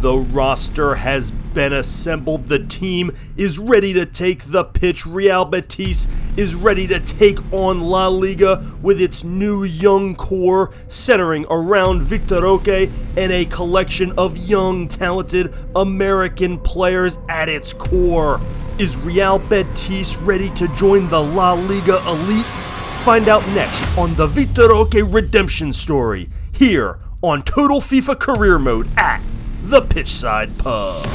The roster has been assembled. The team is ready to take the pitch. Real Betis is ready to take on La Liga with its new young core centering around Vitor Roque and a collection of young, talented American players at its core. Is Real Betis ready to join the La Liga elite? Find out next on the Vitor Roque redemption story here on Total FIFA Career Mode at the Pitchside Pub.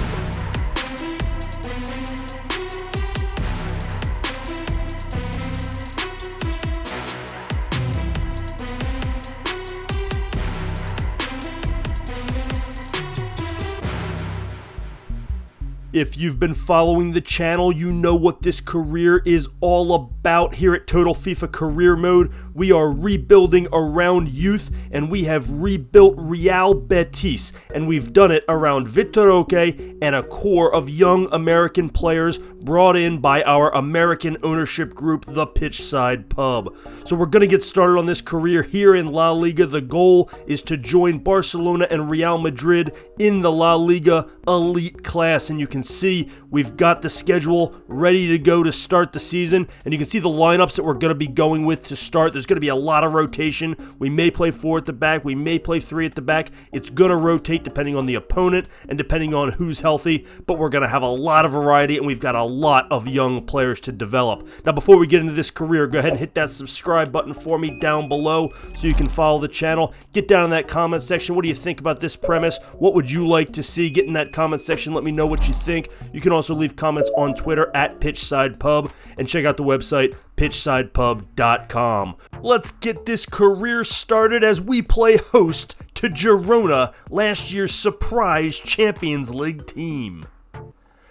If you've been following the channel, you know what this career is all about. Here at Total FIFA Career Mode, we are rebuilding around youth, and we have rebuilt Real Betis, and we've done it around Vitor Roque and a core of young American players brought in by our American ownership group, the Pitchside Pub. So we're going to get started on this career here in La Liga. The goal is to join Barcelona and Real Madrid in the La Liga elite class, and you can see we've got the schedule ready to go to start the season, and you can see the lineups that we're going to be going with to start. There's going to be a lot of rotation. We may play 4 at the back, we may play 3 at the back. It's going to rotate depending on the opponent and depending on who's healthy, but we're going to have a lot of variety, and we've got a lot of young players to develop. Now, before we get into this career, go ahead and hit that subscribe button for me down below so you can follow the channel. Get down in that comment section. What do you think about this premise? What would you like to see? Get in that comment section. Let me know what you think. You can also leave comments on Twitter at PitchsidePub and check out the website pitchsidepub.com. Let's get this career started as we play host to Girona, last year's surprise Champions League team.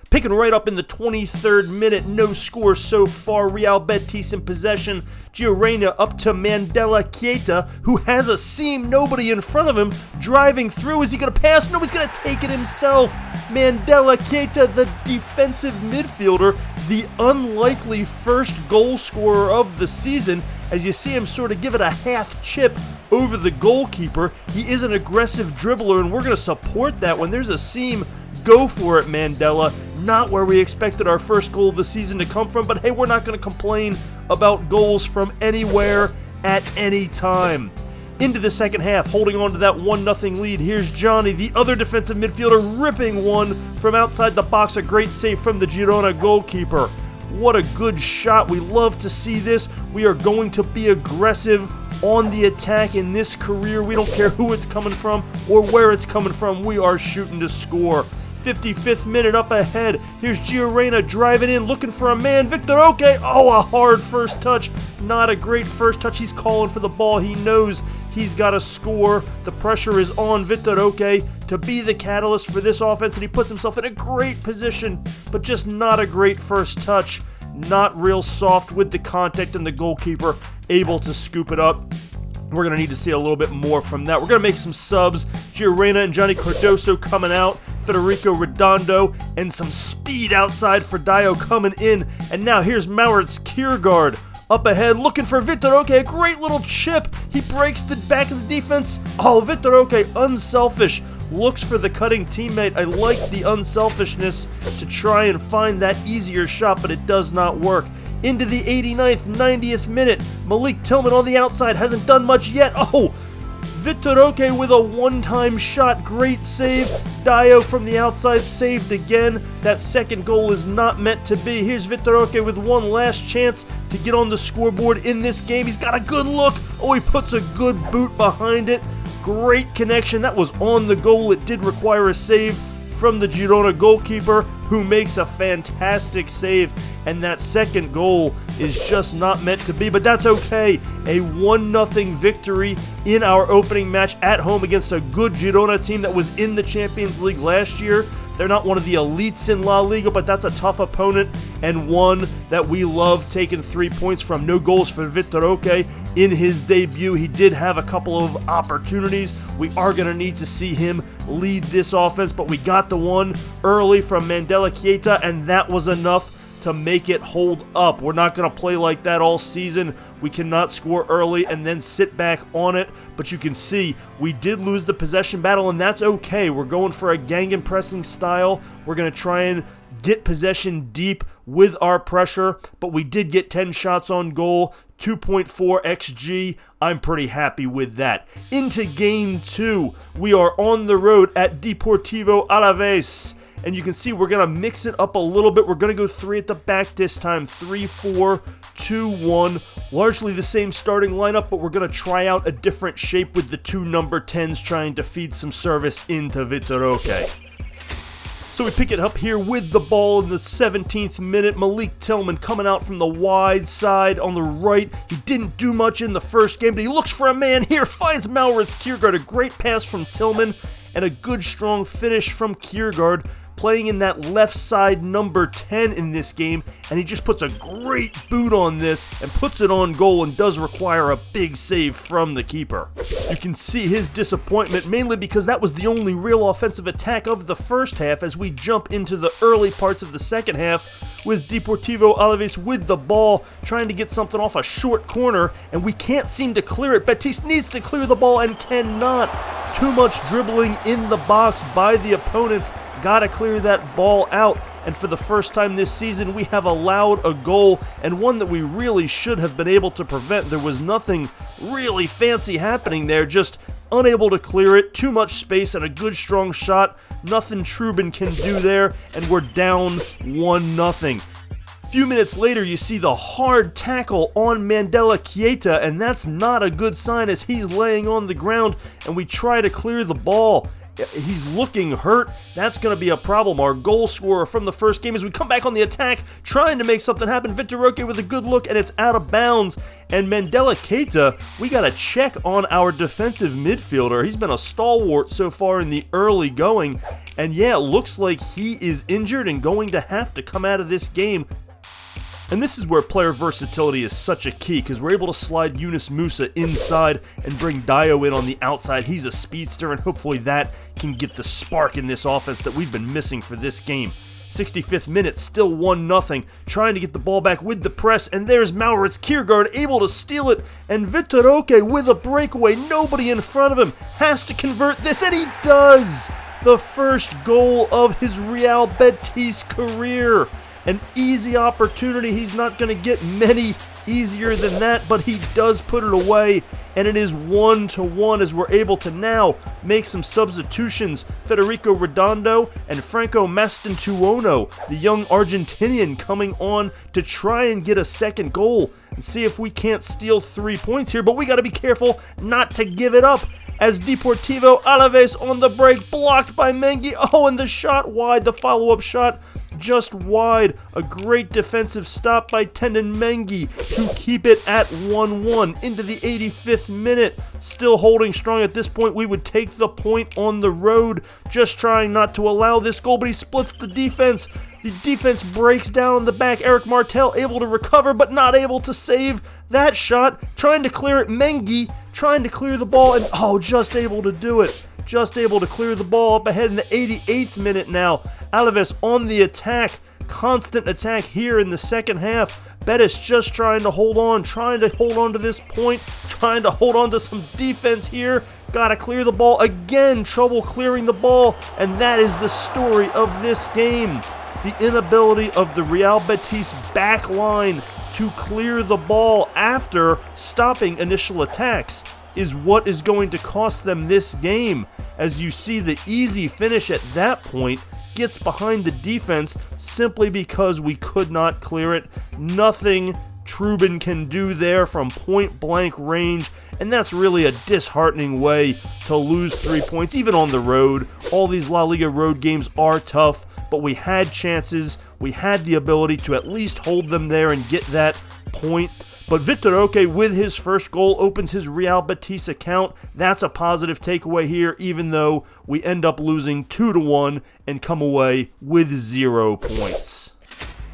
Picking right up in the 23rd minute, no score so far. Real Betis in possession. Girona up to Mandela Keita, who has a seam, nobody in front of him, driving through. Is he going to pass? No, he's going to take it himself. Mandela Keita, the defensive midfielder, the unlikely first goal scorer of the season, as you see him sort of give it a half chip over the goalkeeper. He is an aggressive dribbler, and we're going to support that. When there's a seam, go for it, Mandela. Not where we expected our first goal of the season to come from, but hey, we're not going to complain about goals from anywhere at any time. Into the second half, holding on to that 1-0 lead. Here's Johnny, the other defensive midfielder, ripping one from outside the box. A great save from the Girona goalkeeper. What a good shot. We love to see this. We are going to be aggressive on the attack in this career. We don't care who it's coming from or where it's coming from. We are shooting to score. 55th minute up ahead. Here's Girona driving in, looking for a man. Vitor Roque. Oh, a hard first touch. Not a great first touch. He's calling for the ball. He knows he's got to score. The pressure is on Vitor Roque to be the catalyst for this offense, and he puts himself in a great position, but just not a great first touch. Not real soft with the contact, and the goalkeeper able to scoop it up. We're going to need to see a little bit more from that. We're going to make some subs. Girona and Johnny Cardoso coming out. Federico Redondo and some speed outside for Dio coming in. And now here's Maurits Kiergaard up ahead looking for Vitor Roque. A great little chip. He breaks the back of the defense. Oh, Vitor Roque, unselfish. Looks for the cutting teammate. I like the unselfishness to try and find that easier shot, but it does not work. Into the 89th, 90th minute. Malik Tillman on the outside, hasn't done much yet. Oh, Vitor Roque with a one-time shot. Great save. Dio from the outside saved again. That second goal is not meant to be. Here's Vitor Roque with one last chance to get on the scoreboard in this game. He's got a good look. Oh, he puts a good boot behind it. Great connection. That was on the goal. It did require a save from the Girona goalkeeper, who makes a fantastic save, and that second goal is just not meant to be, but that's okay. A 1-0 victory in our opening match at home against a good Girona team that was in the Champions League last year. They're not one of the elites in La Liga, but that's a tough opponent and one that we love taking 3 points from. No goals for Vitor Roque in his debut. He did have a couple of opportunities. We are going to need to see him lead this offense, but we got the one early from Mandela Keita, and that was enough to make it hold up. We're not going to play like that all season. We cannot score early and then sit back on it. But you can see we did lose the possession battle, and that's okay. We're going for a gang and pressing style. We're going to try and get possession deep with our pressure, but we did get 10 shots on goal, 2.4 XG. I'm pretty happy with that. Into game 2, we are on the road at Deportivo Alaves. And you can see we're going to mix it up a little bit. We're going to go 3 at the back this time. 3-4-2-1. Largely the same starting lineup, but we're going to try out a different shape with the 2 number 10s trying to feed some service into Vitor Roque. So we pick it up here with the ball in the 17th minute. Malik Tillman coming out from the wide side on the right. He didn't do much in the first game, but he looks for a man here. Finds Maurits Kjærgaard. A great pass from Tillman and a good strong finish from Kjærgaard, playing in that left side number 10 in this game, and he just puts a great boot on this and puts it on goal and does require a big save from the keeper. You can see his disappointment, mainly because that was the only real offensive attack of the first half, as we jump into the early parts of the second half with Deportivo Alaves with the ball, trying to get something off a short corner, and we can't seem to clear it. Betis needs to clear the ball and cannot. Too much dribbling in the box by the opponents. Gotta clear that ball out, and for the first time this season we have allowed a goal, and one that we really should have been able to prevent. There was nothing really fancy happening there, just unable to clear it, too much space and a good strong shot. Nothing Trubin can do there, and we're down 1-0. A few minutes later, you see the hard tackle on Mandela Keita, and that's not a good sign as he's laying on the ground, and we try to clear the ball. He's looking hurt. That's going to be a problem. Our goal scorer from the first game, as we come back on the attack, trying to make something happen. Vitor Roque with a good look, and it's out of bounds. And Mandela Keita, we got to check on our defensive midfielder. He's been a stalwart so far in the early going. And yeah, it looks like he is injured and going to have to come out of this game. And this is where player versatility is such a key, because we're able to slide Yunus Musa inside and bring Dio in on the outside. He's a speedster, and hopefully that can get the spark in this offense that we've been missing for this game. 65th minute, still 1-0, trying to get the ball back with the press, and there's Maurits Kjærgaard able to steal it, and Vitor Roque with a breakaway, nobody in front of him, has to convert this, and he does! The first goal of his Real Betis career. An easy opportunity. He's not going to get many easier than that, but he does put it away, and it is 1-1 as we're able to now make some substitutions. Federico Redondo and Franco Mastantuono, the young Argentinian, coming on to try and get a second goal and see if we can't steal 3 points here, but we got to be careful not to give it up, as Deportivo Alaves on the break, blocked by Mengi. Oh, and the shot wide, the follow-up shot just wide. A great defensive stop by Tendon Mengi to keep it at 1-1 into the 85th minute. Still holding strong at this point. We would take the point on the road, just trying not to allow this goal, but he splits the defense. The defense breaks down the back. Eric Martel able to recover, but not able to save that shot. Trying to clear it. Mengi trying to clear the ball, and oh, just able to do it. Just able to clear the ball up ahead in the 88th minute now. Alaves on the attack. Constant attack here in the second half. Betis just trying to hold on to this point, trying to hold on to some defense here. Gotta clear the ball. Again, trouble clearing the ball, and that is the story of this game. The inability of the Real Betis back line to clear the ball after stopping initial attacks is what is going to cost them this game. As you see, the easy finish at that point gets behind the defense simply because we could not clear it. Nothing Trubin can do there from point blank range, and that's really a disheartening way to lose 3 points, even on the road. All these La Liga road games are tough, but we had chances, we had the ability to at least hold them there and get that point. But Vitor Roque, with his first goal, opens his Real Betis account. That's a positive takeaway here, even though we end up losing 2-1 and come away with 0 points.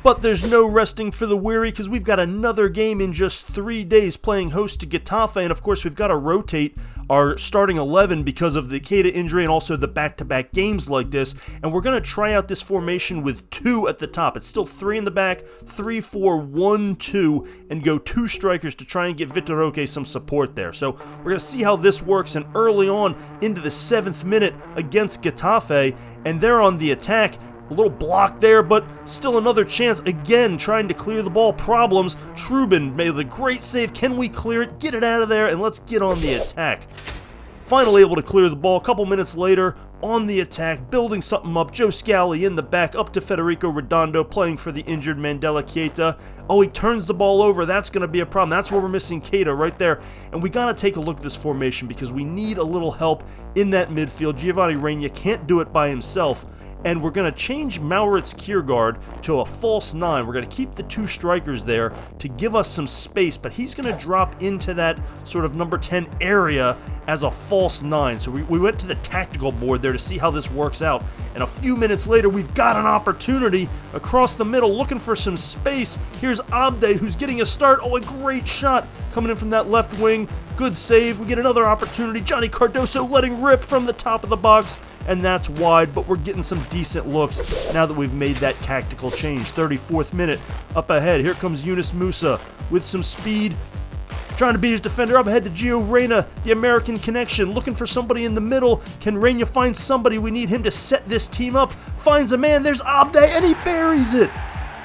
But there's no resting for the weary, because we've got another game in just 3 days playing host to Getafe, and of course we've got to rotate our starting 11 because of the Keita injury and also the back-to-back games like this, and we're going to try out this formation with 2 at the top. It's still 3 in the back, 3-4-1-2, and go 2 strikers to try and get Vitor Roque some support there. So we're going to see how this works, and early on into the 7th minute against Getafe, and they're on the attack. A little block there, but still another chance. Again, trying to clear the ball. Problems. Trubin made the great save. Can we clear it? Get it out of there, and let's get on the attack. Finally able to clear the ball. A couple minutes later, on the attack, building something up. Joe Scally in the back, up to Federico Redondo, playing for the injured Mandela Keita. Oh, he turns the ball over. That's going to be a problem. That's where we're missing Keita right there. And we got to take a look at this formation because we need a little help in that midfield. Giovanni Reina can't do it by himself. And we're going to change Maurits Kiergaard to a false 9. We're going to keep the 2 strikers there to give us some space, but he's going to drop into that sort of number 10 area as a false 9. So we went to the tactical board there to see how this works out. And a few minutes later, we've got an opportunity across the middle, looking for some space. Here's Abde, who's getting a start. Oh, a great shot coming in from that left wing. Good save. We get another opportunity. Johnny Cardoso letting rip from the top of the box. And that's wide, but we're getting some decent looks now that we've made that tactical change. 34th minute, up ahead. Here comes Yunus Musa with some speed, trying to beat his defender. Up ahead to Gio Reyna, the American connection, looking for somebody in the middle. Can Reyna find somebody? We need him to set this team up. Finds a man. There's Abde, and he buries it.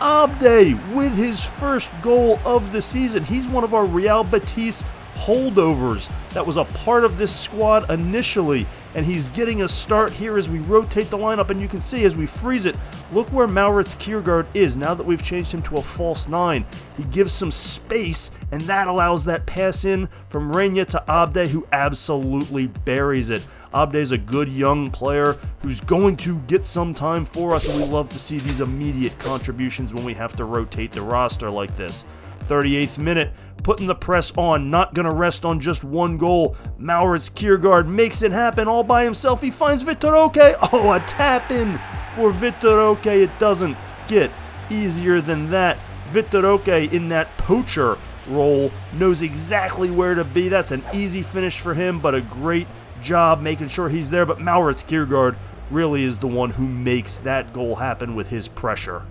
Abde with his first goal of the season. He's one of our Real Betis holdovers that was a part of this squad initially, and he's getting a start here as we rotate the lineup. And you can see as we freeze it, look where Maurits Kiergaard is now that we've changed him to a false 9. He gives some space, and that allows that pass in from Reina to Abde, who absolutely buries it. Abde's a good young player who's going to get some time for us, and we love to see these immediate contributions when we have to rotate the roster like this. 38th minute, putting the press on, not going to rest on just one goal. Maurits Kiergaard makes it happen all by himself. He finds Vitor Roque. Oh, a tap in for Vitor Roque. It doesn't get easier than that. Vitor Roque in that poacher role knows exactly where to be. That's an easy finish for him, but a great job making sure he's there. But Maurits Kiergaard really is the one who makes that goal happen with his pressure.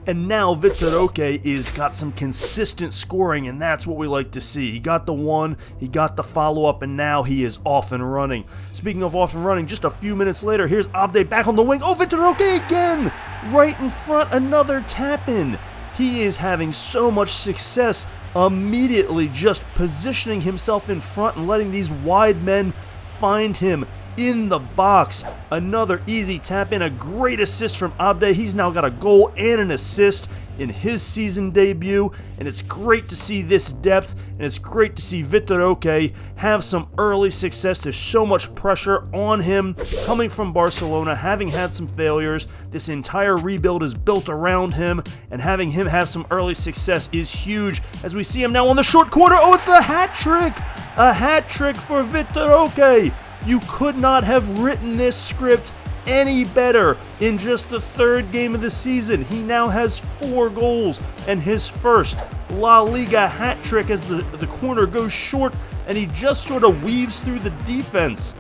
And now Vitor Roque is got some consistent scoring, and that's what we like to see. He got the one, he got the follow-up, and now he is off and running. Speaking of off and running, just a few minutes later, here's Abde back on the wing. Oh, Vitor Roque again! Right in front, another tap-in. He is having so much success immediately just positioning himself in front and letting these wide men find him in the box. Another easy tap in, a great assist from Abde. He's now got a goal and an assist in his season debut, and it's great to see this depth, and it's great to see Vitor Roque have some early success. There's so much pressure on him coming from Barcelona, having had some failures. This entire rebuild is built around him, and having him have some early success is huge. As we see him now on the short corner, oh, it's the hat trick! A hat trick for Vitor Roque! You could not have written this script any better. In just the 3rd game of the season, he now has 4 goals and his first La Liga hat trick as the corner goes short and he just sort of weaves through the defense.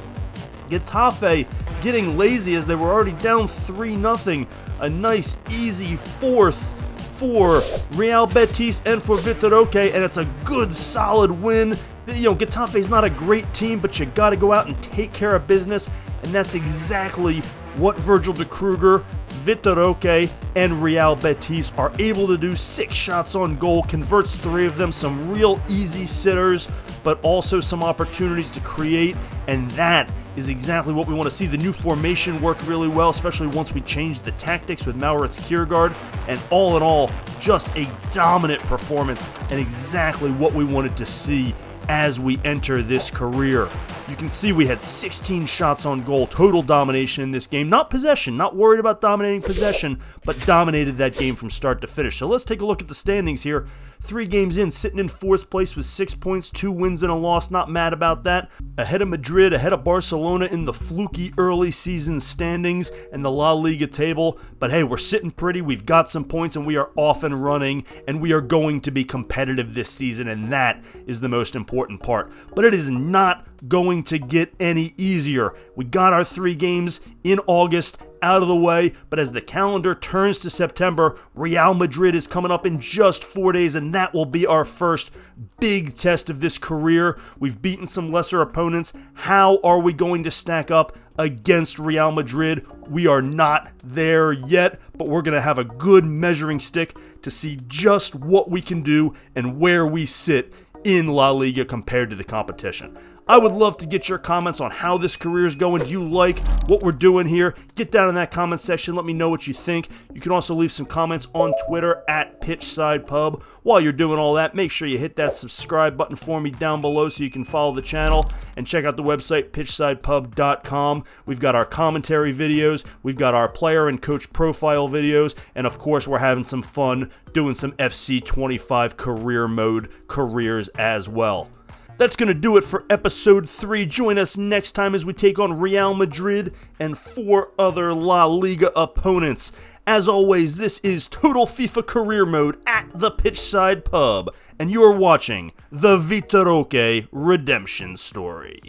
Getafe getting lazy as they were already down 3-0. A nice easy 4th for Real Betis and for Vitor Roque, and it's a good solid win. You know, Getafe's not a great team, but you got to go out and take care of business, and that's exactly what Virgil de Kruger, Vitor Roque, and Real Betis are able to do. 6 shots on goal, converts 3 of them, some real easy sitters, but also some opportunities to create, and that is exactly what we want to see. The new formation worked really well, especially once we changed the tactics with Maurits Kiergaard, and all in all, just a dominant performance, and exactly what we wanted to see as we enter this career. You can see we had 16 shots on goal, total domination in this game. Not possession, not worried about dominating possession, but dominated that game from start to finish. So let's take a look at the standings here. 3 games in, sitting in 4th place with 6 points, 2 wins and a loss. Not mad about that. Ahead of Madrid, ahead of Barcelona in the fluky early season standings and the La Liga table. But hey, we're sitting pretty. We've got some points and we are off and running, and we are going to be competitive this season, and that is the most important part. But it is not going to get any easier. We got our 3 games in August out of the way, but as the calendar turns to September, Real Madrid is coming up in just 4 days, and that will be our first big test of this career. We've beaten some lesser opponents. How are we going to stack up against Real Madrid? We are not there yet, but we're going to have a good measuring stick to see just what we can do and where we sit in La Liga compared to the competition. I would love to get your comments on how this career is going. Do you like what we're doing here? Get down in that comment section. Let me know what you think. You can also leave some comments on Twitter at PitchsidePub. While you're doing all that, make sure you hit that subscribe button for me down below so you can follow the channel and check out the website, pitchsidepub.com. We've got our commentary videos. We've got our player and coach profile videos. And of course, we're having some fun doing some FC25 career mode careers as well. That's going to do it for episode 3. Join us next time as we take on Real Madrid and 4 other La Liga opponents. As always, this is Total FIFA Career Mode at the Pitchside Pub, and you're watching the Vitor Roque Redemption Story.